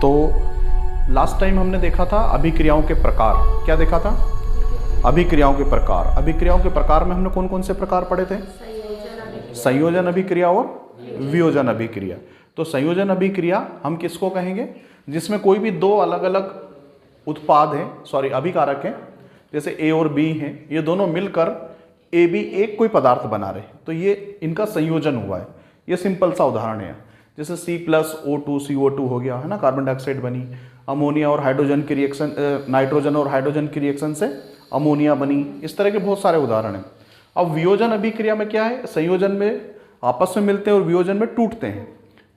तो last time हमने देखा था अभिक्रियाओं के प्रकार। क्या देखा था? अभिक्रियाओं के प्रकार। अभिक्रियाओं के प्रकार में हमने कौन कौन से प्रकार पढ़े थे? संयोजन अभिक्रिया और वियोजन अभिक्रिया। तो संयोजन अभिक्रिया हम किसको कहेंगे? जिसमें कोई भी दो अलग अलग उत्पाद हैं, सॉरी अभिकारक हैं, जैसे ए और बी हैं, ये दोनों मिलकर ए बी एक कोई पदार्थ बना रहे हैं, तो ये इनका संयोजन हुआ है। ये सिंपल सा उदाहरण है, जैसे C+O2 CO2 हो गया है ना, कार्बन डाइऑक्साइड बनी। अमोनिया और हाइड्रोजन की रिएक्शन, नाइट्रोजन और हाइड्रोजन की रिएक्शन से अमोनिया बनी। इस तरह के बहुत सारे उदाहरण हैं। अब वियोजन अभिक्रिया में क्या है? संयोजन में आपस में मिलते हैं और वियोजन में टूटते हैं।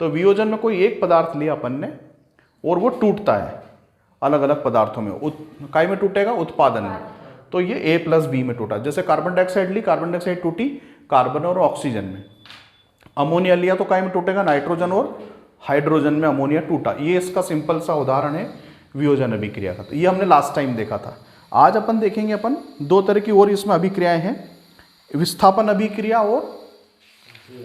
तो वियोजन में कोई एक पदार्थ लिया अपन ने और वो टूटता है अलग अलग पदार्थों में। काय में टूटेगा? उत्पादन में। तो ये A+B में टूटा। जैसे कार्बन डाइऑक्साइड ली, कार्बन डाइऑक्साइड टूटी कार्बन और ऑक्सीजन में। अमोनिया लिया तो काय में टूटेगा? नाइट्रोजन और हाइड्रोजन में अमोनिया टूटा। ये इसका सिंपल सा उदाहरण है वियोजन अभिक्रिया का। तो ये हमने लास्ट टाइम देखा था। आज अपन देखेंगे अपन दो तरह की और इसमें अभिक्रियाएं हैं, विस्थापन अभिक्रिया और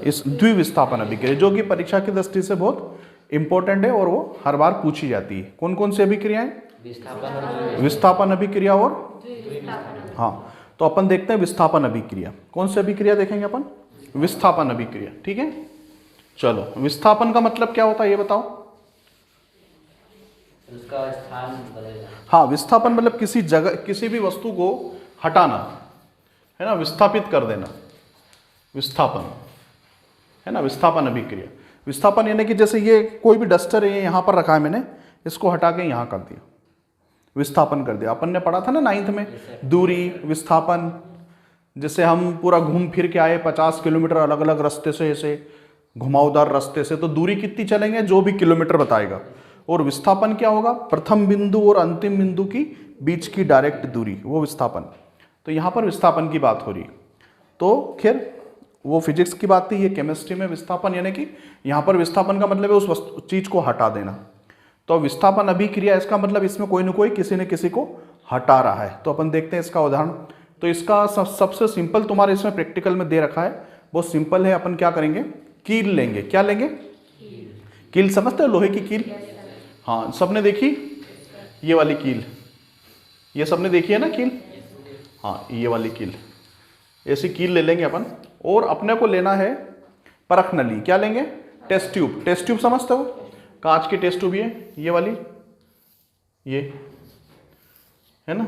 इस द्विविस्थापन अभिक्रिया, जो कि परीक्षा की दृष्टि से बहुत इंपॉर्टेंट है और वो हर बार पूछी जाती है। कौन कौन सी अभिक्रियाएं? विस्थापन अभिक्रिया और हाँ, तो अपन देखते हैं विस्थापन अभिक्रिया। कौन सी अभिक्रिया देखेंगे अपन? विस्थापन अभिक्रिया। ठीक है, चलो। विस्थापन का मतलब क्या होता है ये बताओ? उसका स्थान बदलना। हाँ, विस्थापन मतलब किसी जगह, किसी भी वस्तु को हटाना, है ना, विस्थापित कर देना, विस्थापन है ना, विस्थापन अभिक्रिया। विस्थापन यानी कि जैसे ये कोई भी डस्टर है, यहाँ पर रखा है मैंने, इसको हटा के यहाँ कर दिया, विस्थापन कर दिया। अपन ने पढ़ा था ना 9th में, दूरी विस्थापन। जैसे हम पूरा घूम फिर के आए 50 किलोमीटर अलग अलग रास्ते से, ऐसे घुमावदार रास्ते से, तो दूरी कितनी चलेंगे? जो भी किलोमीटर बताएगा। और विस्थापन क्या होगा? प्रथम बिंदु और अंतिम बिंदु की बीच की डायरेक्ट दूरी, वो विस्थापन। तो यहाँ पर विस्थापन की बात हो रही है। तो खैर वो फिजिक्स की बात थी, ये केमिस्ट्री में विस्थापन यानी कि यहाँ पर विस्थापन का मतलब है उस चीज को हटा देना। तो विस्थापन अभिक्रिया, इसका मतलब इसमें कोई न कोई किसी न किसी को हटा रहा है। तो अपन देखते हैं इसका उदाहरण। तो इसका सबसे सिंपल तुम्हारे इसमें प्रैक्टिकल में दे रखा है, बहुत सिंपल है। अपन क्या करेंगे? कील लेंगे। क्या लेंगे? कील समझते हो? लोहे की कील। हाँ, सबने देखी ये वाली कील, ये सबने देखी है ना कील। हाँ, ये वाली कील, ऐसी कील ले लेंगे अपन। और अपने को लेना है परख नली। क्या लेंगे? Test tube. टेस्ट ट्यूब समझते हो? कांच की टेस्ट ट्यूब, ये वाली, ये है ना।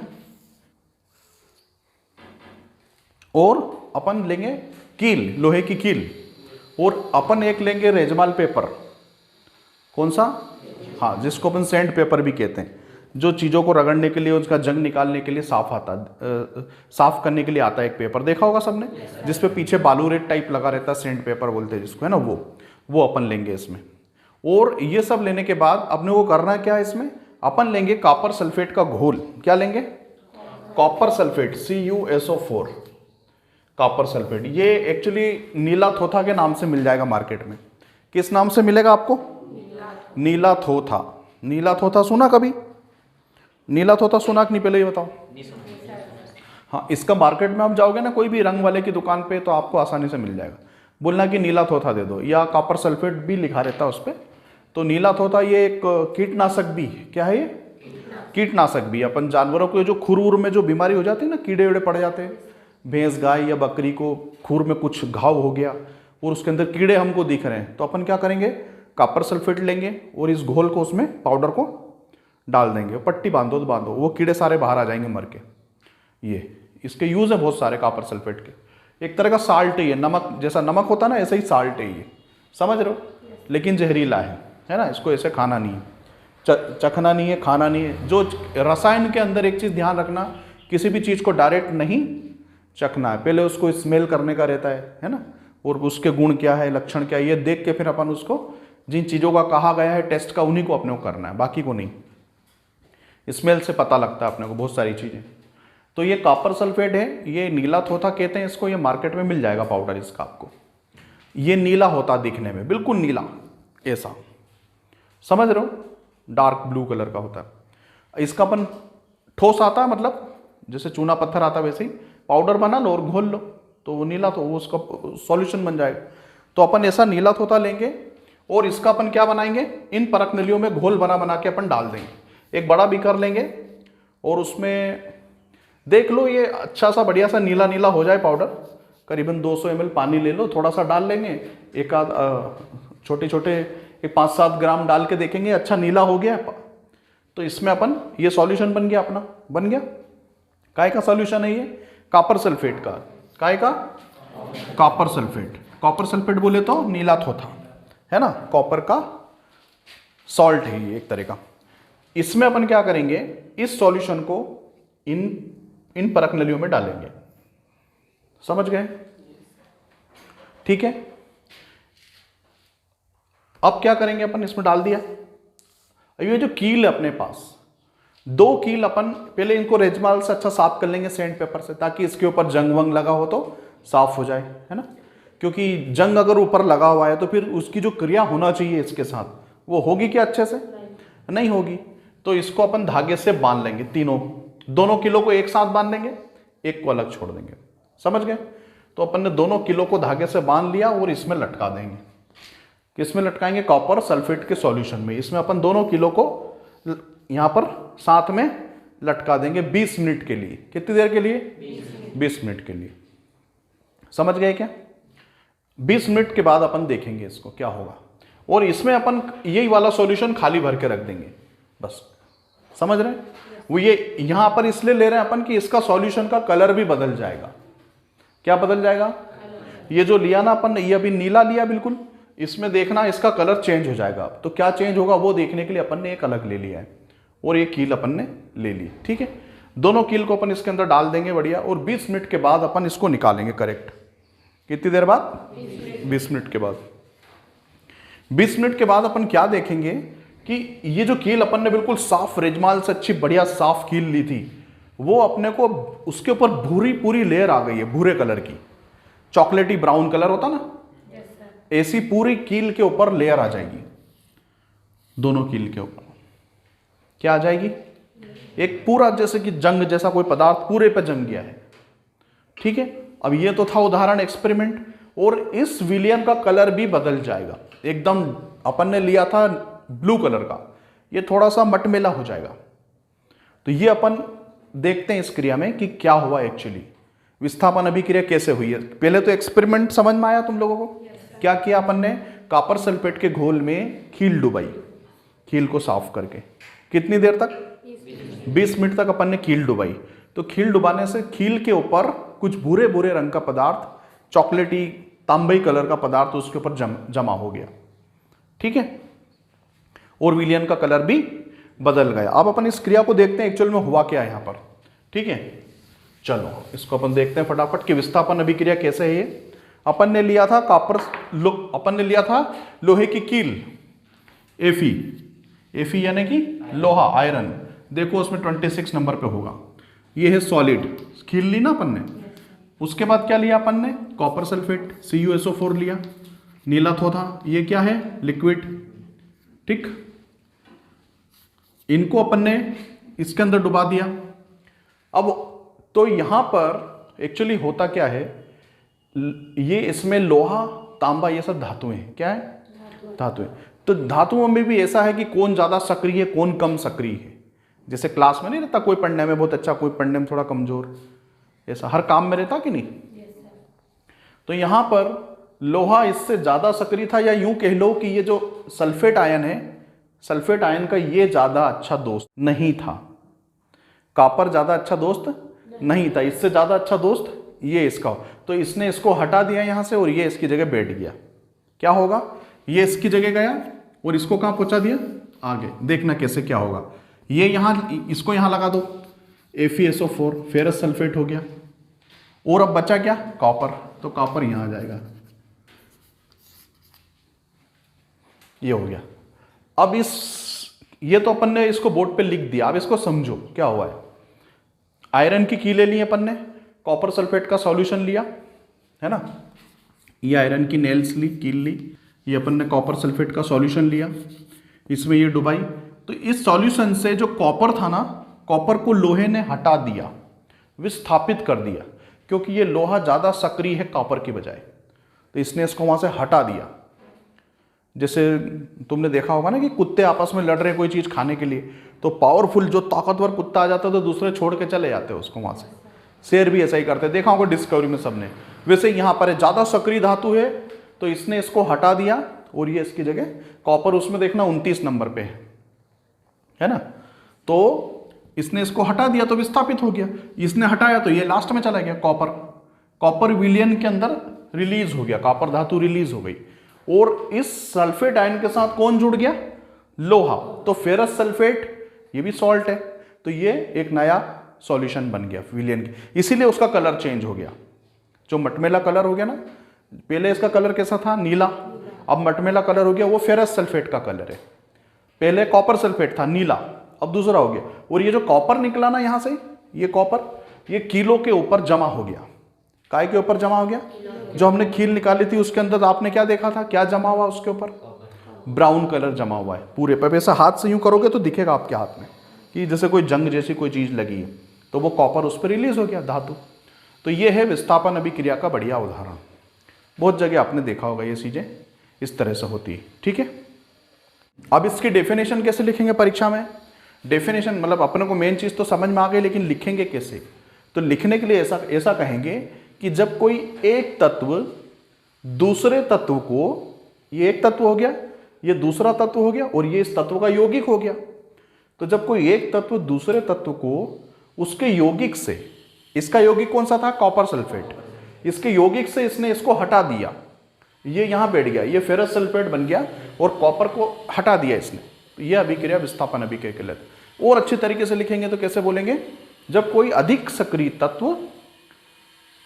और अपन लेंगे कील, लोहे की कील। और अपन एक लेंगे रेजमाल पेपर। कौन सा? हाँ, जिसको अपन सैंड पेपर भी कहते हैं, जो चीज़ों को रगड़ने के लिए, उसका जंग निकालने के लिए साफ आता, साफ करने के लिए आता है एक पेपर। देखा होगा सबने, जिसपे पीछे बालू रेट टाइप लगा रहता है, सैंड पेपर बोलते हैं जिसको, है ना, वो अपन लेंगे इसमें। और ये सब लेने के बाद अपने को करना क्या है इसमें? अपन लेंगे कॉपर सल्फेट का घोल। क्या लेंगे? Copper sulphate, CuSO4, copper sulphate. ये एक्चुअली नीला थोथा के नाम से मिल जाएगा मार्केट में। किस नाम से मिलेगा आपको? नीला थोथा। नीला थोथा सुना कभी? नीला थोथा सुना कि नहीं? पहले ये बताओ। हाँ, इसका मार्केट में आप जाओगे ना कोई भी रंग वाले की दुकान पे, तो आपको आसानी से मिल जाएगा। बोलना कि नीला थोथा दे दो, या कॉपर सल्फेट भी लिखा रहता है उस पर। तो नीला थोथा ये एक कीटनाशक भी है। क्या है ये? कीटनाशक भी। अपन जानवरों को जो खुर में जो बीमारी हो जाती है ना, कीड़े वीड़े पड़ जाते हैं, भैंस गाय या बकरी को खुर में कुछ घाव हो गया और उसके अंदर कीड़े हमको दिख रहे हैं, तो अपन क्या करेंगे? कॉपर सल्फेट लेंगे और इस घोल को, उसमें पाउडर को डाल देंगे, पट्टी बांधो तो बांधो, वो कीड़े सारे बाहर आ जाएंगे मर के। ये इसके यूज है बहुत सारे कॉपर सल्फेट के। एक तरह का साल्ट है ये, नमक जैसा नमक होता है ना, ऐसा ही साल्ट है ये, समझ रहे हो? लेकिन जहरीला है ना, इसको ऐसे खाना नहीं है, चखना नहीं है, खाना नहीं है। जो रसायन के अंदर एक चीज़ ध्यान रखना, किसी भी चीज़ को डायरेक्ट नहीं चखना है, पहले उसको स्मेल करने का रहता है ना, और उसके गुण क्या है, लक्षण क्या है, ये देख के फिर अपन उसको, जिन चीज़ों का कहा गया है टेस्ट का, उन्हीं को अपने को करना है, बाकी को नहीं। स्मेल से पता लगता है अपने को बहुत सारी चीज़ें। तो ये कॉपर सल्फेट है, ये नीला थोथा कहते हैं इसको, ये मार्केट में मिल जाएगा पाउडर इसका आपको। ये नीला होता दिखने में, बिल्कुल नीला ऐसा, समझ रहे हो, डार्क ब्लू कलर का होता है। इसका अपन ठोस आता है, मतलब जैसे चूना पत्थर आता है वैसे ही पाउडर बना लो और घोल लो, तो वो नीला, तो वो उसका सॉल्यूशन बन जाएगा। तो अपन ऐसा नीला थोथा लेंगे और इसका अपन क्या बनाएंगे, इन परख नलियों में घोल बना बना के अपन डाल देंगे। एक बड़ा बीकर लेंगे और उसमें देख लो ये अच्छा सा बढ़िया सा नीला नीला हो जाए पाउडर, करीबन 200 ml पानी ले लो, थोड़ा सा डाल लेंगे, एक आध छोटे छोटे 5-7 ग्राम डाल के देखेंगे अच्छा नीला हो गया, तो इसमें अपन ये सॉल्यूशन बन गया अपना, बन गया। काय का सॉल्यूशन है ये, कॉपर सल्फेट का। काय का, कॉपर सल्फेट। कॉपर सल्फेट बोले तो नीला थोथा है ना, कॉपर का सॉल्ट है ये एक तरह का। इसमें अपन क्या करेंगे, इस सॉल्यूशन को इन परख नलियों में डालेंगे, समझ गए, ठीक है। अब क्या करेंगे अपन, इसमें डाल दिया, ये जो कील है अपने पास, 2 कील अपन पहले इनको रेजमाल से अच्छा साफ कर लेंगे सैंड पेपर से, ताकि इसके ऊपर जंग वंग लगा हो तो साफ हो जाए, है ना। क्योंकि जंग अगर ऊपर लगा हुआ है तो फिर उसकी जो क्रिया होना चाहिए इसके साथ वो होगी क्या, अच्छे से नहीं होगी। तो इसको अपन धागे से बांध लेंगे, दोनों किलो को एक साथ बांध देंगे, एक को अलग छोड़ देंगे, समझ गए। तो अपन ने दोनों किलो को धागे से बांध लिया और इसमें लटका देंगे। किसमें लटकाएंगे, कॉपर सल्फेट के सॉल्यूशन में। इसमें अपन दोनों किलो को यहां पर साथ में लटका देंगे 20 मिनट के लिए। कितनी देर के लिए, 20 मिनट के लिए, समझ गए क्या। 20 मिनट के बाद अपन देखेंगे इसको क्या होगा, और इसमें अपन यही वाला सॉल्यूशन खाली भर के रख देंगे, बस, समझ रहे हैं। वो ये यहां पर इसलिए ले रहे हैं अपन कि इसका सॉल्यूशन का कलर भी बदल जाएगा। क्या बदल जाएगा, ये जो लिया ना अपन, ये अभी नीला लिया बिल्कुल, इसमें देखना इसका कलर चेंज हो जाएगा। तो क्या चेंज होगा वो देखने के लिए अपन ने एक अलग ले लिया है, और ये कील अपन ने ले ली, ठीक है। दोनों कील को अपन इसके अंदर डाल देंगे बढ़िया, और 20 मिनट के बाद अपन इसको निकालेंगे करेक्ट। कितनी देर बाद, 20 मिनट के बाद। 20 मिनट के बाद अपन क्या देखेंगे कि ये जो कील अपन ने बिल्कुल साफ रेजमाल से अच्छी बढ़िया साफ कील ली थी, वो अपने को उसके ऊपर भूरी पूरी लेयर आ गई है, भूरे कलर की, चॉकलेटी ब्राउन कलर होता ना, ऐसी पूरी कील के ऊपर लेयर आ जाएगी। दोनों कील के ऊपर क्या आ जाएगी, एक पूरा जैसे कि जंग जैसा कोई पदार्थ पूरे पे जम गया है, ठीक है। अब ये तो था उदाहरण, एक्सपेरिमेंट, और इस विलियन का कलर भी बदल जाएगा एकदम। अपन ने लिया था ब्लू कलर का, ये थोड़ा सा मटमेला हो जाएगा। तो ये अपन देखते हैं इस क्रिया में कि क्या हुआ एक्चुअली, विस्थापन अभिक्रिया कैसे हुई है। पहले तो एक्सपेरिमेंट समझ में आया तुम लोगों को। क्या किया अपन ने, कॉपर सल्फेट के घोल में खील डुबाई, खील को साफ करके। कितनी देर तक, 20 मिनट तक अपन ने खील डुबाई। तो खील डुबाने से खील के ऊपर कुछ भूरे भूरे रंग का पदार्थ, चॉकलेटी तांबई कलर का पदार्थ उसके ऊपर जमा हो गया, ठीक है, और विलियन का कलर भी बदल गया। अब अपन इस क्रिया को देखते हैं एक्चुअल में हुआ क्या है यहां पर, ठीक है। चलो इसको अपन देखते हैं फटाफट कि विस्थापन अभिक्रिया कैसे है ये। अपन ने लिया था अपन ने लिया था लोहे की कील, एफी यानी कि लोहा, आयरन। देखो उसमें 26 नंबर पे होगा। ये है सॉलिड, कील ली ना अपन ने। उसके बाद क्या लिया अपन ने, कॉपर सल्फेट CuSO4 लिया, नीला थोथा। ये क्या है, लिक्विड, ठीक। इनको अपन ने इसके अंदर डुबा दिया। अब तो यहां पर एक्चुअली होता क्या है, ये इसमें लोहा तांबा ये सब धातुएं हैं। क्या है, धातुएं। तो धातुओं में भी ऐसा है कि कौन ज्यादा सक्रिय है, कौन कम सक्रिय है। जैसे क्लास में नहीं रहता, कोई पढ़ने में बहुत अच्छा, कोई पढ़ने में थोड़ा कमजोर, ऐसा हर काम में रहता कि नहीं। तो यहां पर लोहा इससे ज्यादा सक्रिय था, या यूं कह लो कि ये जो सल्फेट आयन है, सल्फेट आयन का ये ज्यादा अच्छा दोस्त नहीं था। कॉपर ज्यादा अच्छा दोस्त नहीं था, इससे ज्यादा अच्छा दोस्त ये इसका। तो इसने इसको हटा दिया यहां से, और ये इसकी जगह बैठ गया। क्या होगा, ये इसकी जगह गया और इसको कहां पहुंचा दिया, आगे। देखना कैसे क्या होगा। ये यहां, इसको यहां लगा दो, FeSO4 फेरस सल्फेट हो गया, और अब बचा क्या, कॉपर। तो कॉपर यहां आ जाएगा, ये हो गया। अब ये तो अपन ने इसको बोर्ड पे लिख दिया। अब इसको समझो क्या हुआ है। आयरन की कीलें ली अपन ने, कॉपर सल्फेट का सॉल्यूशन लिया, है ना। ये आयरन की नेल्स ली, कील ली। ये अपन ने कॉपर सल्फेट का सॉल्यूशन लिया, इसमें ये डुबाई। तो इस सॉल्यूशन से जो कॉपर था ना, कॉपर को लोहे ने हटा दिया, विस्थापित कर दिया, क्योंकि ये लोहा ज्यादा सक्रिय है कॉपर की बजाय। तो इसने इसको वहां से हटा दिया। जैसे तुमने देखा होगा ना कि कुत्ते आपस में लड़ रहे कोई चीज़ खाने के लिए, तो पावरफुल जो ताकतवर कुत्ता आ जाता है तो दूसरे छोड़ के चले जाते हैं उसको वहाँ से। शेर भी ऐसा ही करते हैं, देखा होगा डिस्कवरी में सबने। वैसे यहाँ पर ज़्यादा सक्रिय धातु है तो इसने इसको हटा दिया और ये इसकी जगह कॉपर, उसमें देखना 29 नंबर पे है ना, तो इसने इसको हटा दिया तो विस्थापित हो गया, इसने हटाया तो ये लास्ट में चला गया कॉपर। कॉपर विलयन के अंदर रिलीज हो गया, कॉपर धातु रिलीज हो गई, और इस सल्फेट आयन के साथ कौन जुड़ गया? लोहा। तो फेरस सल्फेट ये भी सॉल्ट है, तो ये एक नया सॉल्यूशन बन गया विलयन की, इसीलिए उसका कलर चेंज हो गया। जो मटमेला कलर हो गया ना, पहले इसका कलर कैसा था? नीला, अब मटमेला कलर हो गया, वो फेरस सल्फेट का कलर है। पहले कॉपर सल्फेट था नीला, अब दूसरा हो गया। और ये जो कॉपर निकला ना यहाँ से, ये कॉपर ये कीलों के ऊपर जमा हो गया। काय के ऊपर जमा हो गया? जो हमने कील निकाली थी उसके अंदर आपने क्या देखा था, क्या जमा हुआ उसके ऊपर? ब्राउन कलर जमा हुआ है पूरे पर। ऐसा हाथ से यूं करोगे तो दिखेगा आपके हाथ में कि जैसे कोई जंग जैसी कोई चीज लगी है, तो वो कॉपर उस पर रिलीज हो गया धातु। तो ये है विस्थापन अभिक्रिया का बढ़िया उदाहरण। बहुत जगह आपने देखा होगा ये चीजें इस तरह से होती है। ठीक है, अब इसकी डेफिनेशन कैसे लिखेंगे परीक्षा में? डेफिनेशन मतलब अपने को मेन चीज तो समझ में आ गई, लेकिन लिखेंगे कैसे? तो लिखने के लिए ऐसा कहेंगे कि जब कोई एक तत्व दूसरे तत्व को, ये एक तत्व हो गया, ये दूसरा तत्व हो गया, और ये इस तत्व का यौगिक हो गया। तो जब कोई एक तत्व दूसरे तत्व को उसके यौगिक से, इसका यौगिक कौन सा था? Copper sulphate. इसके यौगिक से इसने इसको हटा दिया, ये यहां बैठ गया, ये फेरस सल्फेट बन गया, और कॉपर को हटा दिया इसने, तो यह अभिक्रिया विस्थापन अभिक्रिया कहलाती है। और अच्छे तरीके से लिखेंगे तो कैसे बोलेंगे? जब कोई अधिक सक्रिय तत्व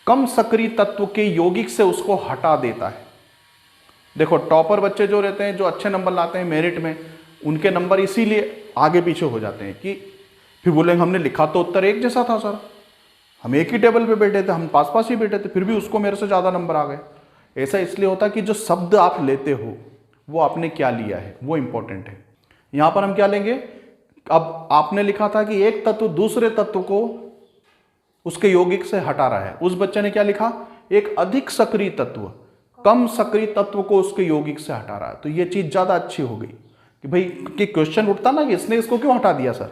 कम सक्रिय तत्व के यौगिक से उसको हटा देता है। देखो टॉपर बच्चे जो रहते हैं, जो अच्छे नंबर लाते हैं मेरिट में, उनके नंबर इसीलिए आगे पीछे हो जाते हैं कि फिर बोलेंगे हमने लिखा तो उत्तर एक जैसा था सर, हम एक ही टेबल पे बैठे थे, हम पास पास ही बैठे थे, फिर भी उसको मेरे से ज़्यादा नंबर आ गए। ऐसा इसलिए होता है कि जो शब्द आप लेते हो वो आपने क्या लिया है वो इंपॉर्टेंट है। यहाँ पर हम क्या लेंगे? अब आपने लिखा था कि एक तत्व दूसरे तत्व को उसके यौगिक से हटा रहा है, उस बच्चे ने क्या लिखा? एक अधिक सक्रिय तत्व कम सक्रिय तत्व को उसके यौगिक से हटा रहा है। तो ये चीज ज्यादा अच्छी हो गई कि भाई कि क्वेश्चन उठता ना कि इसने इसको क्यों हटा दिया सर?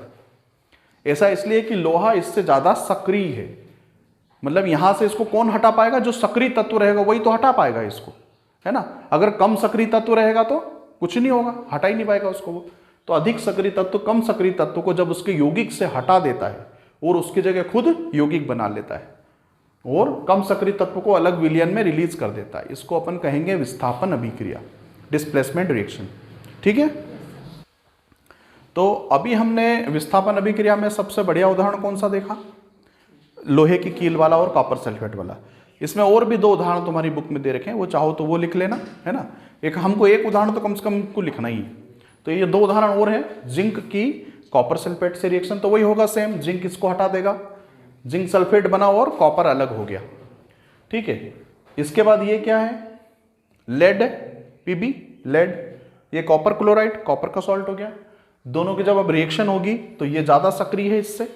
ऐसा इसलिए कि लोहा इससे ज्यादा सक्रिय है, मतलब यहां से इसको कौन हटा पाएगा? जो सक्रिय तत्व रहेगा वही तो हटा पाएगा इसको, है ना। अगर कम सक्रिय तत्व रहेगा तो कुछ नहीं होगा, हटा ही नहीं पाएगा उसको वो। तो अधिक सक्रिय तत्व कम सक्रिय तत्व को जब उसके यौगिक से हटा देता है और उसकी जगह खुद यौगिक बना लेता है और कम सक्रिय तत्व को अलग विलयन में रिलीज कर देता है, इसको अपन कहेंगे विस्थापन अभिक्रिया, डिस्प्लेसमेंट रिएक्शन। ठीक है, तो अभी हमने विस्थापन अभिक्रिया में सबसे बढ़िया उदाहरण कौन सा देखा? लोहे की कील वाला और कॉपर सल्फेट वाला। इसमें और भी दो उदाहरण तुम्हारी बुक में दे रखे हैं, वो चाहो तो वो लिख लेना, है ना। एक हमको एक उदाहरण तो कम से कम को लिखना ही है। तो ये दो उदाहरण और हैं। जिंक की कॉपर सल्फेट से रिएक्शन तो वही होगा सेम, जिंक इसको हटा देगा, जिंक सल्फेट बना और कॉपर अलग हो गया। ठीक है, इसके बाद ये क्या है? लेड, पीबी लेड, ये कॉपर क्लोराइड, कॉपर का सॉल्ट हो गया। दोनों की जब अब रिएक्शन होगी तो ये ज्यादा सक्रिय है इससे,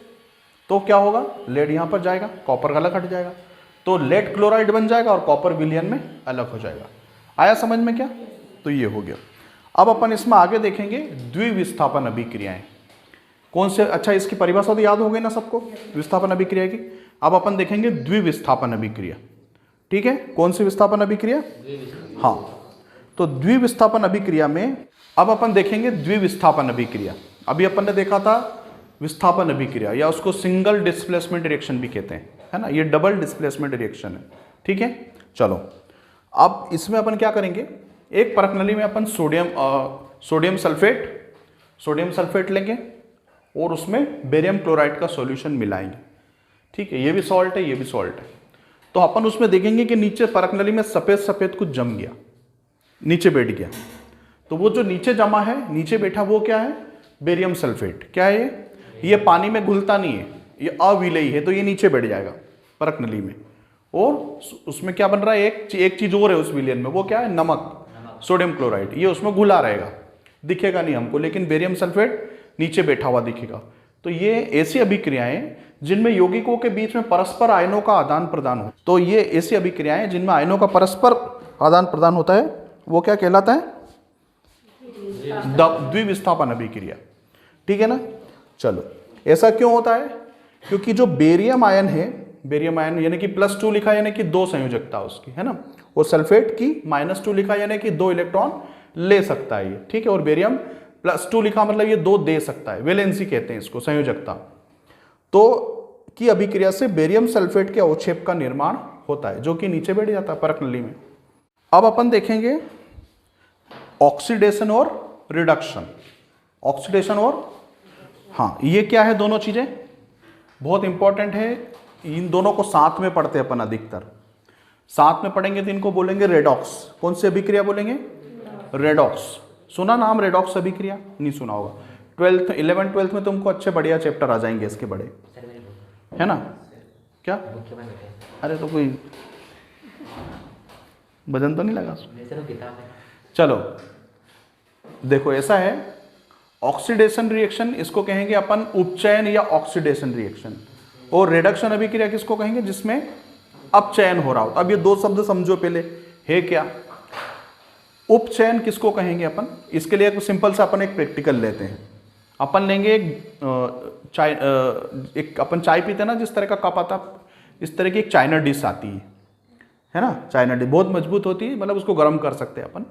तो क्या होगा? लेड यहां पर जाएगा, कॉपर का अलग हट जाएगा, तो लेड क्लोराइड बन जाएगा और कॉपर विलयन में अलग हो जाएगा। आया समझ में क्या? तो ये हो गया। अब अपन इसमें आगे देखेंगे द्विविस्थापन अभिक्रियाएं कौन से। अच्छा, इसकी परिभाषा तो याद हो गई ना सबको विस्थापन अभिक्रिया की। अब अपन देखेंगे द्विविस्थापन अभिक्रिया। ठीक है, कौन सी विस्थापन अभिक्रिया? हाँ, तो द्विविस्थापन अभिक्रिया में अब अपन देखेंगे द्विविस्थापन अभिक्रिया। अभी अपन ने देखा था विस्थापन अभिक्रिया, या उसको सिंगल डिस्प्लेसमेंट रिएक्शन भी कहते हैं, है ना। ये डबल डिस्प्लेसमेंट रिएक्शन है। ठीक है, चलो अब इसमें अपन क्या करेंगे? एक परखनली में अपन सोडियम सल्फेट लेंगे और उसमें बेरियम क्लोराइड का सॉल्यूशन मिलाएंगे। ठीक है, ये भी सॉल्ट है, ये भी सॉल्ट है। तो अपन उसमें देखेंगे कि नीचे परखनली में सफेद सफेद कुछ जम गया, नीचे बैठ गया। तो वो जो नीचे जमा है, नीचे बैठा, वो क्या है? Barium sulphate. क्या है ये? पानी में घुलता नहीं है, ये अविलेयी है, तो ये नीचे बैठ जाएगा परखनली में। और उसमें क्या बन रहा है? एक चीज और है उस विलयन में, वो क्या है? नमक, सोडियम क्लोराइड। ये उसमें घुला रहेगा, दिखेगा नहीं हमको, लेकिन बेरियम सल्फेट नीचे बैठा हुआ दिखेगा। तो ये ऐसी अभिक्रियाएं जिनमें यौगिकों के बीच में परस्पर आयनों का आदान प्रदान हो। तो ये ऐसी अभिक्रियाएं जिनमें आयनों का परस्पर आदान प्रदान होता है, वो क्या कहलाता है? द्विविस्थापन अभिक्रिया। ठीक है ना। चलो, ऐसा क्यों होता है? क्योंकि जो बेरियम आयन है, बेरियम आयन यानी कि +2 लिखा यानी कि 2 संयोजकता उसकी है ना, और सल्फेट की -2 लिखा यानी कि 2 इलेक्ट्रॉन ले सकता है ये। ठीक है, और बेरियम +2 लिखा मतलब ये 2 दे सकता है, वैलेंसी कहते हैं इसको, संयोजकता। तो की अभिक्रिया से बेरियम सल्फेट के अवक्षेप का निर्माण होता है, जो कि नीचे बैठ जाता है परक नली में। अब अपन देखेंगे ऑक्सीडेशन और रिडक्शन। ऑक्सीडेशन और, हाँ, ये क्या है? दोनों चीजें बहुत इंपॉर्टेंट है, इन दोनों को साथ में पढ़ते हैं अपन अधिकतर। साथ में पढ़ेंगे तो इनको बोलेंगे रेडॉक्स। कौन सी अभिक्रिया बोलेंगे? रेडॉक्स। सुना नाम रेडॉक्स अभिक्रिया? नहीं सुना होगा। 12th 11th 12th में तुमको अच्छे बढ़िया चैप्टर आ जाएंगे इसके बड़े, है ना? क्या? अरे तो कोई वजन तो नहीं लगा? चलो देखो, ऐसा है, ऑक्सीडेशन रिएक्शन इसको कहेंगे अपन उपचयन या ऑक्सीडेशन रिएक्शन, और रिडक्शन अभिक्रिया किसको कहेंगे? जिसमें अपचयन हो रहा हो। अब ये दो शब्द समझो पहले, है क्या? उपचयन किसको कहेंगे अपन? इसके लिए सिंपल सा अपन एक प्रैक्टिकल लेते हैं। अपन लेंगे एक अपन चाय पीते हैं ना, जिस तरह का कप आता, इस तरह की एक चाइना डिश आती है ना, चाइना डिश बहुत मजबूत होती है, मतलब उसको गर्म कर सकते हैं अपन।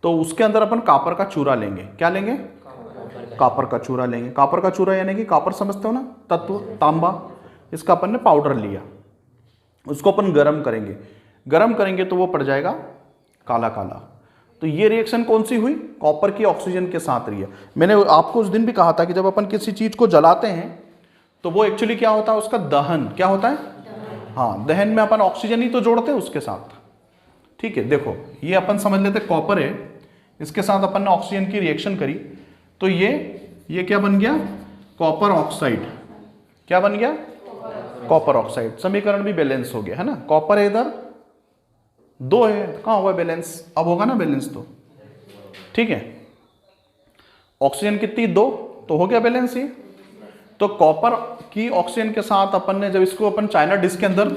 तो उसके अंदर अपन कापर का चूरा लेंगे। क्या लेंगे? कापर का चूरा लेंगे। कापर का चूरा यानी कि कापर समझते हो ना, तत्व, तांबा, इसका अपन ने पाउडर लिया, उसको अपन गर्म करेंगे। गर्म करेंगे तो वो पड़ जाएगा काला काला। तो ये रिएक्शन कौन सी हुई? कॉपर की ऑक्सीजन के साथ रही है। मैंने आपको उस दिन भी कहा था कि जब अपन किसी चीज को जलाते हैं तो वो एक्चुअली क्या होता है? उसका दहन। क्या होता है? हाँ, दहन में अपन ऑक्सीजन ही तो जोड़ते हैं उसके साथ। ठीक है, देखो ये अपन समझ लेते कॉपर है, इसके साथ अपन ने ऑक्सीजन की रिएक्शन करी, तो ये क्या बन गया? Copper oxide. क्या बन गया? Copper oxide. समीकरण भी बैलेंस हो गया, है ना? कॉपर है इधर, 2 है, कहाँ हुआ बैलेंस? अब होगा ना बैलेंस तो। ठीक है, ऑक्सीजन कितनी? 2, तो हो गया बैलेंस ये। तो कॉपर की ऑक्सीजन के साथ अपन ने जब इसको अपन चाइना डिश के अंदर,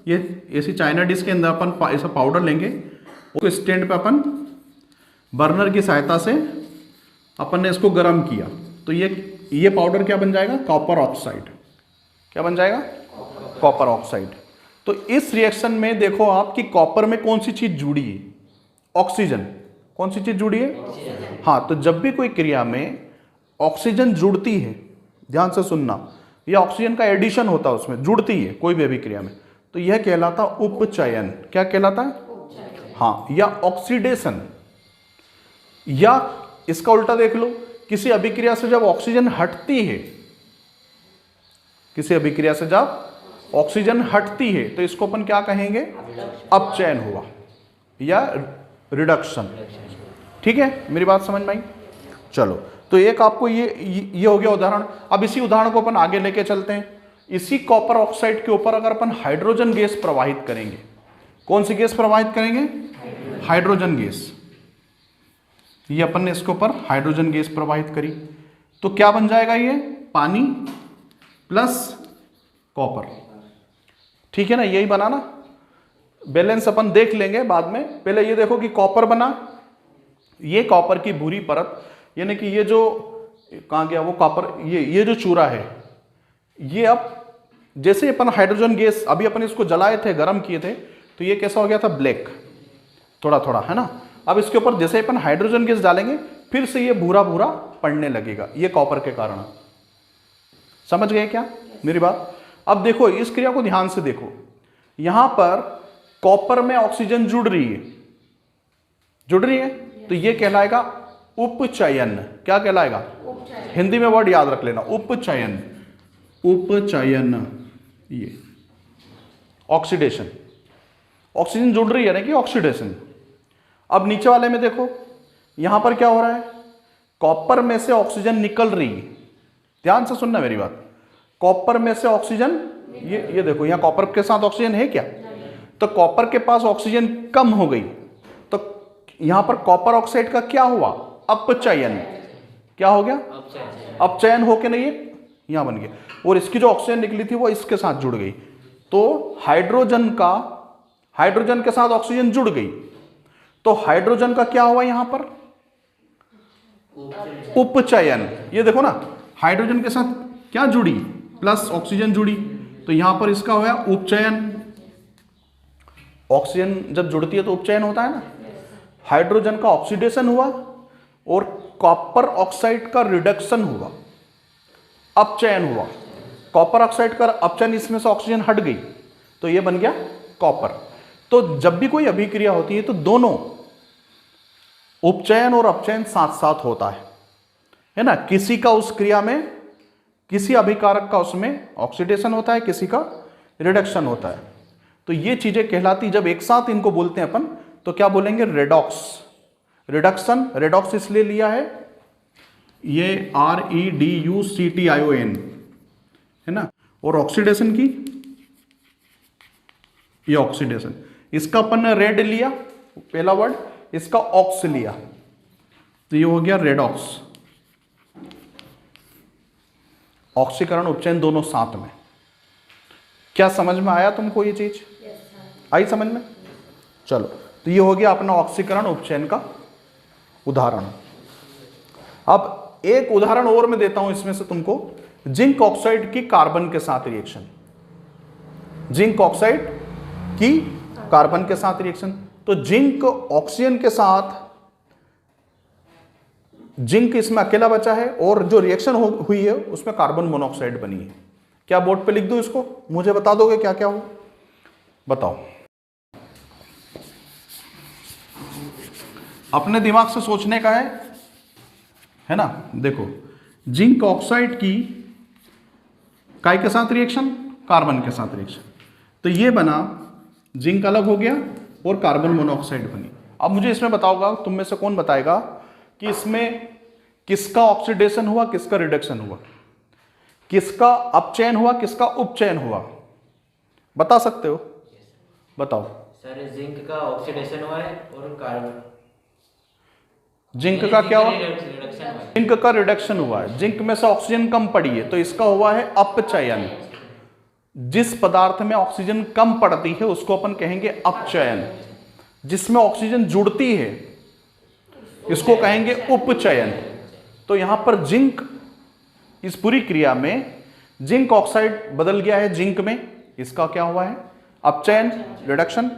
ये ऐसी चाइना डिश के अंदर अपन ऐसा पाउडर लेंगे, उसको स्टैंड पे अपन बर्नर की सहायता से अपन ने इसको गर्म किया, तो ये पाउडर क्या बन जाएगा? Copper oxide. क्या बन जाएगा? Copper oxide. तो इस रिएक्शन में देखो आप कि कॉपर में कौन सी चीज जुड़ी है? ऑक्सीजन। कौन सी चीज जुड़ी है? हाँ, तो जब भी कोई क्रिया में ऑक्सीजन जुड़ती है, ध्यान से सुनना, या ऑक्सीजन का एडिशन होता है उसमें, जुड़ती है कोई भी अभिक्रिया में, तो यह कहलाता उपचयन। क्या कहलाता है? हाँ, या ऑक्सीडेशन। या इसका उल्टा देख लो, किसी अभिक्रिया से जब ऑक्सीजन हटती है, किसी अभिक्रिया से जब ऑक्सीजन हटती है, तो इसको अपन क्या कहेंगे? अपचयन हुआ या रिडक्शन। ठीक है, मेरी बात समझ में आई? चलो, तो एक आपको ये हो गया उदाहरण। अब इसी उदाहरण को अपन आगे लेके चलते हैं। इसी कॉपर ऑक्साइड के ऊपर अगर अपन हाइड्रोजन गैस प्रवाहित करेंगे, कौन सी गैस प्रवाहित करेंगे? Hydrogen gas. ये अपन ने इसके ऊपर हाइड्रोजन गैस प्रवाहित करी, तो क्या बन जाएगा? ये पानी प्लस कॉपर। ठीक है ना, यही बना ना। बैलेंस अपन देख लेंगे बाद में, पहले ये देखो कि कॉपर बना, ये कॉपर की भूरी परत, यानी कि ये जो कहाँ गया वो कॉपर, ये जो चूरा है, ये अब जैसे अपन हाइड्रोजन गैस, अभी अपन इसको जलाए थे, गर्म किए थे, तो ये कैसा हो गया था? ब्लैक, थोड़ा थोड़ा, है ना। अब इसके ऊपर जैसे अपन हाइड्रोजन गैस डालेंगे, फिर से ये भूरा भूरा पड़ने लगेगा, ये कॉपर के कारण। समझ गए क्या मेरी बात? अब देखो इस क्रिया को ध्यान से देखो, यहां पर कॉपर में ऑक्सीजन जुड़ रही है, जुड़ रही है, तो ये कहलाएगा उपचयन। क्या कहलाएगा? हिंदी में वर्ड याद रख लेना, उपचयन। उपचयन, ये ऑक्सीडेशन, ऑक्सीजन जुड़ रही है ना कि ऑक्सीडेशन। अब नीचे वाले में देखो, यहां पर क्या हो रहा है? कॉपर में से ऑक्सीजन निकल रही है। ध्यान से सुनना मेरी बात, कॉपर में से ऑक्सीजन, ये देखो यहां कॉपर के साथ ऑक्सीजन है क्या? तो कॉपर के पास ऑक्सीजन कम हो गई, तो यहां पर कॉपर ऑक्साइड का क्या हुआ? अपचयन। क्या हो गया? अपचयन होके नहीं है, यहां बन गया, और इसकी जो ऑक्सीजन निकली थी वो इसके साथ जुड़ गई, तो हाइड्रोजन के साथ ऑक्सीजन जुड़ गई, तो हाइड्रोजन का क्या हुआ? यहां पर उपचयन। ये देखो ना, हाइड्रोजन के साथ क्या जुड़ी, प्लस ऑक्सीजन जुड़ी, तो यहां पर इसका होया उपचयन। ऑक्सीजन जब जुड़ती है तो उपचयन होता है ना। हाइड्रोजन का ऑक्सीडेशन हुआ और कॉपर ऑक्साइड का रिडक्शन हुआ, अपचयन हुआ। कॉपर ऑक्साइड का अपचयन, इसमें से ऑक्सीजन हट गई तो ये बन गया कॉपर। तो जब भी कोई अभिक्रिया होती है तो दोनों उपचयन और अपचयन साथ साथ होता है ना। किसी का उस क्रिया में, किसी अभिकारक का उसमें ऑक्सीडेशन होता है, किसी का रिडक्शन होता है। तो ये चीजें कहलाती, जब एक साथ इनको बोलते हैं अपन तो क्या बोलेंगे, रेडॉक्स। रिडक्शन, रेडॉक्स इसलिए लिया है, ये REDUCTION है ना। और ऑक्सीडेशन की, ये ऑक्सीडेशन, इसका अपन ने रेड लिया पहला वर्ड, इसका ऑक्स लिया, तो ये हो गया रेडॉक्स। ऑक्सीकरण उपचयन दोनों साथ में। क्या समझ में आया तुमको ये चीज? आई समझ में? चलो, तो ये हो गया अपना ऑक्सीकरण उपचयन का उदाहरण। अब एक उदाहरण और मैं देता हूं इसमें से तुमको, जिंक ऑक्साइड की कार्बन के साथ रिएक्शन। जिंक ऑक्साइड की कार्बन के साथ रिएक्शन, तो जिंक ऑक्सीजन के साथ, जिंक इसमें अकेला बचा है और जो रिएक्शन हुई है उसमें कार्बन मोनोऑक्साइड बनी है। क्या बोर्ड पे लिख दूं इसको, मुझे बता दोगे क्या क्या हो? बताओ, अपने दिमाग से सोचने का है ना। देखो, जिंक ऑक्साइड की काय के साथ रिएक्शन, कार्बन के साथ रिएक्शन, तो ये बना, जिंक अलग हो गया और कार्बन मोनोऑक्साइड बनी। अब मुझे इसमें बताओगा, तुम में से कौन बताएगा कि इसमें किसका ऑक्सीडेशन हुआ, किसका रिडक्शन हुआ, किसका अपचयन हुआ, किसका उपचयन हुआ? बता सकते हो? बताओ। सर जिंक का ऑक्सीडेशन हुआ है और कार्बन, जिंक का क्या हुआ? रिडक्शन हुआ है। जिंक का रिडक्शन हुआ है, जिंक में से ऑक्सीजन कम पड़ी है तो इसका हुआ है अपचयन। जिस पदार्थ में ऑक्सीजन कम पड़ती है उसको अपन कहेंगे अपचयन, जिसमें ऑक्सीजन जुड़ती है इसको कहेंगे उपचयन। तो यहां पर जिंक, इस पूरी क्रिया में जिंक ऑक्साइड बदल गया है जिंक में, इसका क्या हुआ है? अपचयन, रिडक्शन,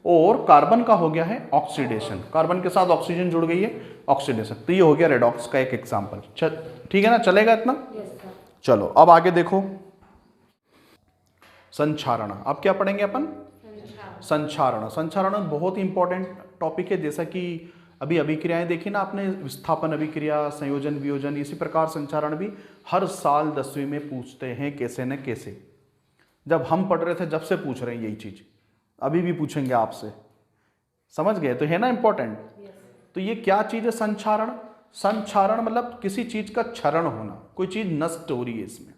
और कार्बन का हो गया है ऑक्सीडेशन। कार्बन के साथ ऑक्सीजन जुड़ गई है, ऑक्सीडेशन। तो ये हो गया रेडॉक्स का एक एग्जांपल। ठीक है ना, चलेगा इतना? चलो अब आगे देखो, संक्षारण। अब क्या पढ़ेंगे अपन? संक्षारण। संक्षारण बहुत ही इंपॉर्टेंट टॉपिक है। जैसा कि अभी अभिक्रियाएं देखी ना आपने, विस्थापन अभिक्रिया, संयोजन वियोजन, इसी प्रकार संक्षारण भी हर साल 10वीं में पूछते हैं कैसे न कैसे। जब हम पढ़ रहे थे जब से पूछ रहे हैं यही चीज, अभी भी पूछेंगे आपसे। समझ गए? तो है ना इंपॉर्टेंट। तो ये क्या चीज है संक्षारण? संक्षारण मतलब किसी चीज का क्षरण होना, कोई चीज नष्ट हो रही है इसमें।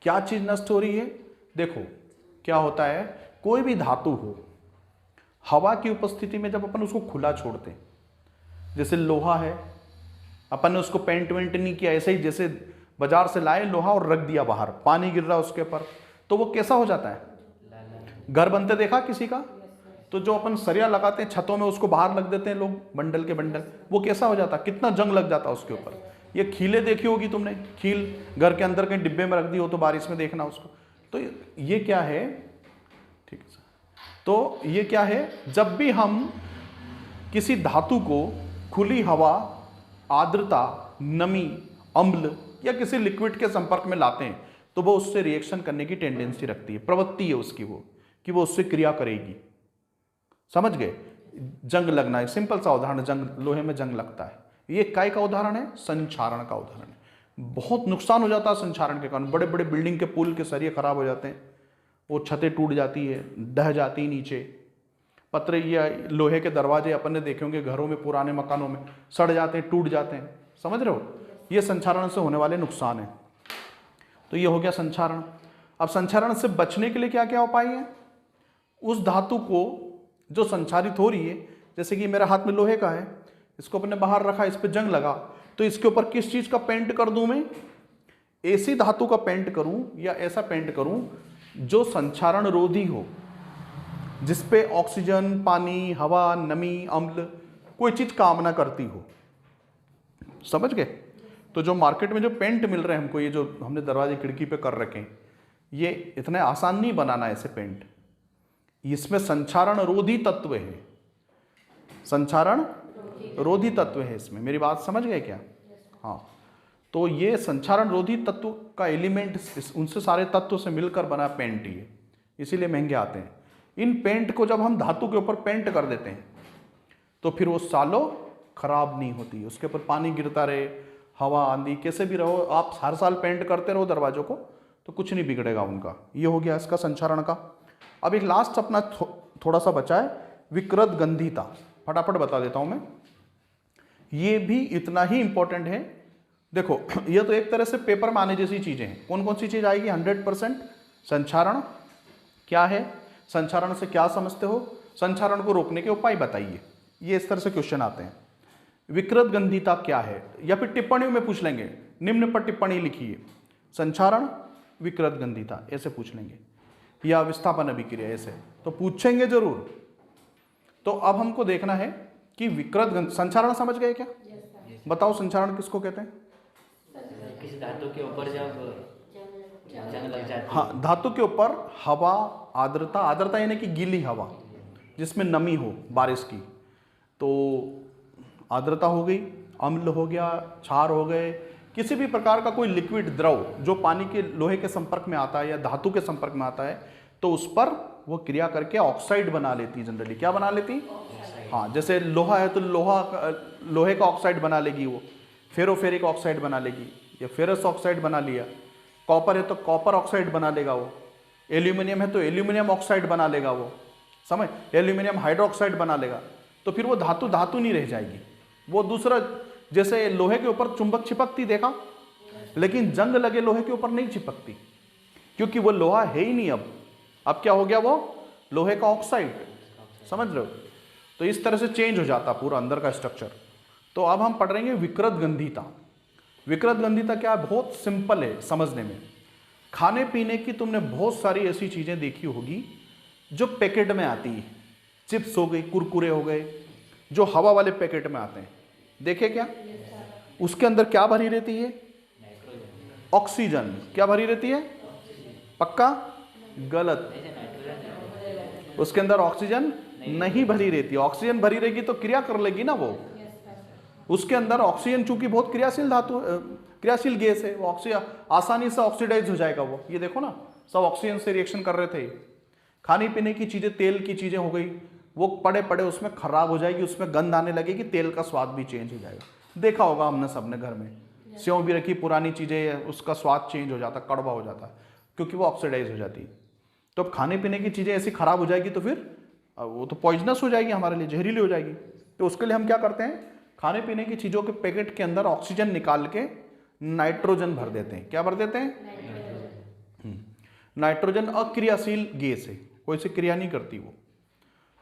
क्या चीज नष्ट हो रही है? देखो क्या होता है, कोई भी धातु हो, हवा की उपस्थिति में जब अपन उसको खुला छोड़ते हैं, जैसे लोहा है, अपन ने उसको पेंट वेंट नहीं किया, ऐसे ही जैसे बाजार से लाए लोहा और रख दिया बाहर, पानी गिर रहा है उसके ऊपर, तो वो कैसा हो जाता है? घर बनते देखा किसी का? तो जो अपन सरिया लगाते हैं छतों में, उसको बाहर लग देते हैं लोग, बंडल के बंडल, वो कैसा हो जाता है? कितना जंग लग जाता है उसके ऊपर। ये खीले देखी होगी तुमने, खील घर के अंदर कहीं डिब्बे में रख दी हो तो बारिश में देखना उसको। तो ये क्या है? ठीक है, तो ये क्या है, जब भी हम किसी धातु को खुली हवा, आर्द्रता, नमी, अम्ल या किसी लिक्विड के संपर्क में लाते हैं तो वो उससे रिएक्शन करने की टेंडेंसी रखती है, प्रवृत्ति है उसकी वो, कि वो उससे क्रिया करेगी। समझ गए? जंग लगना है, सिंपल सा उदाहरण, जंग, लोहे में जंग लगता है। ये काय का उदाहरण है? संक्षारण का उदाहरण है। बहुत नुकसान हो जाता है संक्षारण के कारण। बड़े बड़े बिल्डिंग के पुल के सरिये खराब हो जाते हैं, वो छतें टूट जाती है, ढह जाती है नीचे। पत्र या लोहे के दरवाजे अपन ने देखे होंगे घरों में, पुराने मकानों में, सड़ जाते हैं, टूट जाते हैं। समझ रहे हो? ये संक्षारण से होने वाले नुकसान है। तो ये हो गया संक्षारण। अब संक्षारण से बचने के लिए क्या क्या उपाय है? उस धातु को जो संक्षारित हो रही है, जैसे कि मेरे हाथ में लोहे का है, इसको अपने बाहर रखा, इस पर जंग लगा, तो इसके ऊपर किस चीज का पेंट कर दूं मैं? ऐसी धातु का पेंट करूं या ऐसा पेंट करूं जो संक्षारण रोधी हो, जिसपे ऑक्सीजन, पानी, हवा, नमी, अम्ल कोई चीज काम ना करती हो। समझ गए? तो जो मार्केट में जो पेंट मिल रहे हैं हमको, ये जो हमने दरवाजे खिड़की पे कर रखे हैं, ये इतने आसान नहीं बनाना ऐसे पेंट। इसमें संक्षारण रोधी तत्व है, संक्षारण रोधी तत्व है इसमें। मेरी बात समझ गए क्या? हाँ, तो ये संक्षारण रोधी तत्व का एलिमेंट, उनसे सारे तत्वों से मिलकर बना पेंट ये, इसीलिए महंगे आते हैं। इन पेंट को जब हम धातु के ऊपर पेंट कर देते हैं तो फिर वो सालों खराब नहीं होती। उसके ऊपर पानी गिरता रहे, हवा आंधी कैसे भी रहो, आप हर साल पेंट करते रहो दरवाजों को तो कुछ नहीं बिगड़ेगा उनका। ये हो गया इसका संक्षारण का। अब एक लास्ट अपना थोड़ा सा बचा है विकृत गंधिता, फटाफट बता देता हूं मैं। ये भी इतना ही इंपॉर्टेंट है। देखो ये तो एक तरह से पेपर में आने जैसी चीजें हैं। कौन कौन सी चीज आएगी? 100% संक्षारण क्या है, संक्षारण से क्या समझते हो, संक्षारण को रोकने के उपाय बताइए। ये इस तरह से क्वेश्चन आते हैं। विकृत गंधिता क्या है, या फिर टिप्पणियों में पूछ लेंगे, निम्न पर टिप्पणी लिखिए, संक्षारण विकृत गंधिता, ऐसे पूछ लेंगे, या विस्थापन अभिक्रिया, ऐसे तो पूछेंगे जरूर। तो अब हमको देखना है कि विकृत संक्षारण समझ गए क्या? बताओ संक्षारण किसको कहते हैं? किसी धातु के ऊपर जब जंग लग जाती है। हाँ, धातु के ऊपर हवा, आर्द्रता, आर्द्रता यानी कि गीली हवा जिसमें नमी हो बारिश की, तो आर्द्रता हो गई, अम्ल हो गया, क्षार हो गए, किसी भी प्रकार का कोई लिक्विड द्रव जो पानी के लोहे के संपर्क में आता है या धातु के संपर्क में आता है, तो उस पर वो क्रिया करके ऑक्साइड बना लेती। जनरली क्या बना लेती? हाँ, जैसे लोहा है तो लोहे का ऑक्साइड बना लेगी वो, फेरोफेरिक ऑक्साइड बना लेगी, या फेरस ऑक्साइड बना लिया। कॉपर है तो कॉपर ऑक्साइड बना लेगा वो। एल्यूमिनियम है तो एल्यूमिनियम ऑक्साइड बना लेगा वो, समझ, एल्यूमिनियम हाइड्रोक्साइड बना लेगा। तो फिर वो धातु नहीं रह जाएगी, वो दूसरा, जैसे लोहे के ऊपर चुंबक चिपकती देखा, लेकिन जंग लगे लोहे के ऊपर नहीं चिपकती, क्योंकि वो लोहा है ही नहीं। अब क्या हो गया? वो लोहे का ऑक्साइड, समझ रहे हो? तो इस तरह से चेंज हो जाता पूरा अंदर का स्ट्रक्चर। तो अब हम पढ़ रहे हैं विकृत गंधिता। विकृत गंधिता क्या है? बहुत सिंपल है समझने में। खाने पीने की तुमने बहुत सारी ऐसी चीजें देखी होगी जो पैकेट में आती है, चिप्स हो गई, कुरकुरे हो गए, जो हवा वाले पैकेट में आते हैं, देखे क्या? उसके अंदर क्या भरी रहती है? ऑक्सीजन। क्या भरी रहती है? पक्का? गलत। उसके अंदर ऑक्सीजन नहीं भरी रहती। ऑक्सीजन भरी रहेगी तो क्रिया कर लेगी ना वो। उसके अंदर ऑक्सीजन चूंकि बहुत क्रियाशील धातु, क्रियाशील गैस है, वो ऑक्सीजन आसानी से ऑक्सीडाइज हो जाएगा वो। ये देखो ना, सब ऑक्सीजन से रिएक्शन कर रहे थे। खाने पीने की चीजें, तेल की चीजें हो गई, वो पड़े पड़े उसमें खराब हो जाएगी, उसमें गंध आने लगेगी, तेल का स्वाद भी चेंज हो जाएगा। देखा होगा हमने सबने घर में, सेव भी रखी, पुरानी चीजें, उसका स्वाद चेंज हो जाता, कड़वा हो जाता, क्योंकि वो ऑक्सीडाइज हो जाती। तो अब खाने पीने की चीजें ऐसी खराब हो जाएगी तो फिर वो तो पॉइजनस हो जाएगी, हमारे लिए जहरीली हो जाएगी। तो उसके लिए हम क्या करते हैं? खाने पीने की चीजों के पैकेट के अंदर ऑक्सीजन निकाल के नाइट्रोजन भर देते हैं। क्या भर देते हैं? नाइट्रोजन अक्रियाशील गैस है, कोई सी क्रिया नहीं करती वो,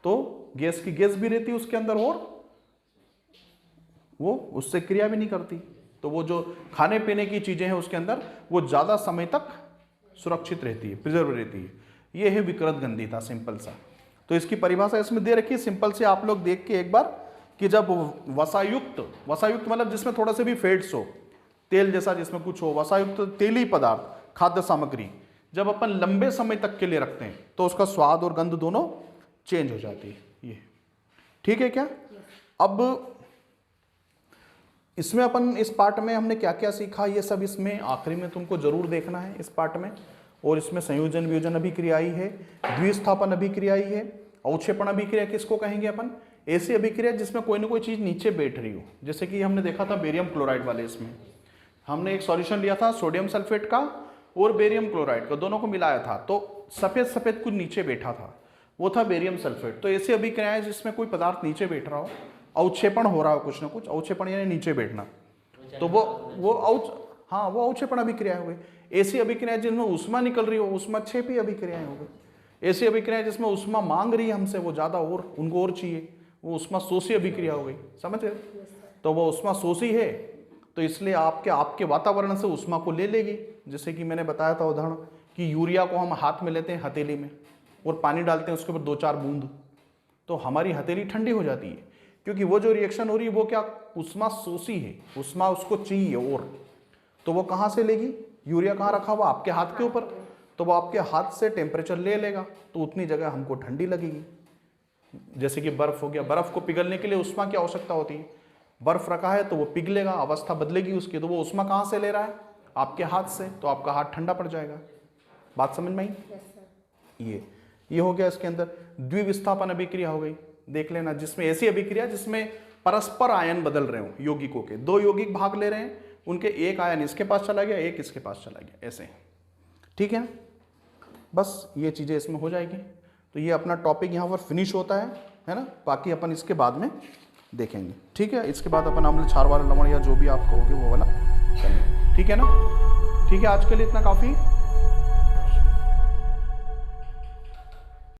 तो गैस की गैस भी रहती है उसके अंदर, और वो उससे क्रिया भी नहीं करती। तो वो जो खाने पीने की चीजें हैं उसके अंदर, वो ज्यादा समय तक सुरक्षित रहती है, प्रिजर्व रहती है। ये है विकृत गंधिता, सिंपल सा। तो इसकी परिभाषा इसमें दे रखी है, सिंपल से आप लोग देख के एक बार, कि जब वसायुक्त मतलब जिसमें थोड़ा से भी फैट्स हो, तेल जैसा जिसमें कुछ हो, वसायुक्त तेली पदार्थ, खाद्य सामग्री, जब अपन लंबे समय तक के लिए रखते हैं तो उसका स्वाद और गंध दोनों चेंज हो जाती है। ये ठीक है क्या? अब इसमें अपन इस पार्ट में हमने क्या क्या सीखा, ये सब इसमें आखिरी में तुमको जरूर देखना है इस पार्ट में। और इसमें संयोजन वियोजन अभिक्रिया ही है, द्विस्थापन अभिक्रिया ही है, अवक्षेपण अभिक्रिया किसको कहेंगे अपन? ऐसी अभिक्रिया जिसमें कोई ना कोई चीज नीचे बैठ रही हो, जैसे कि हमने देखा था बेरियम क्लोराइड वाले। इसमें हमने एक सॉल्यूशन लिया था सोडियम सल्फेट का और बेरियम क्लोराइड का, दोनों को मिलाया था, तो सफेद सफेद कुछ नीचे बैठा था, वो था बेरियम सल्फेट। तो ऐसी अभिक्रियाएं जिसमें कोई पदार्थ नीचे बैठ रहा हो, अवक्षेपण हो रहा हो कुछ ना कुछ, अवक्षेपण यानी नीचे बैठना, तो वो अवक्षेपण अभिक्रिया हो गई। ऐसी अभिक्रियाएं जिनमें ऊष्मा निकल रही हो, ऊष्माक्षेपी अभिक्रियाएं हो गई। ऐसी अभिक्रियाएं जिसमें ऊष्मा मांग रही है हमसे, वो ज्यादा और उनको और चाहिए, वो ऊष्मा शोषी अभिक्रिया हो गई। समझ रहे? तो वो ऊष्मा शोषी है, तो इसलिए आपके वातावरण से ऊष्मा को ले लेगी। जैसे कि मैंने बताया था उदाहरण कि यूरिया को हम हाथ में लेते हैं हथेली में और पानी डालते हैं उसके ऊपर 2-4 बूंद, तो हमारी हथेली ठंडी हो जाती है, क्योंकि वो जो रिएक्शन हो रही है वो क्या उष्मा शोषी है, उष्मा उसको चाहिए और, तो वो कहाँ से लेगी, यूरिया कहाँ रखा हुआ आपके हाथ के ऊपर, तो वो आपके हाथ से टेम्परेचर ले लेगा, तो उतनी जगह हमको ठंडी लगेगी। जैसे कि बर्फ हो गया, बर्फ को पिघलने के लिए उष्मा की आवश्यकता होती है, बर्फ रखा है तो वो पिघलेगा, अवस्था बदलेगी उसकी, तो वो उष्मा कहाँ से ले रहा है, आपके हाथ से, तो आपका हाथ ठंडा पड़ जाएगा। बात समझ में आई? ये हो गया इसके अंदर। द्विविस्थापन अभिक्रिया हो गई, देख लेना, जिसमें ऐसी अभिक्रिया जिसमें परस्पर आयन बदल रहे हो यौगिकों के, दो यौगिक भाग ले रहे हैं, उनके एक आयन इसके पास चला गया, एक इसके पास चला गया, ऐसे। ठीक है, बस ये चीज़ें इसमें हो जाएगी। तो ये अपना टॉपिक यहाँ पर फिनिश होता है ना, बाकी अपन इसके बाद में देखेंगे। ठीक है, इसके बाद अपन अम्ल क्षार वाला लवण या जो भी आप कहोगे वो वाला करेंगे। ठीक है ना, ठीक है, आज के लिए इतना काफ़ी।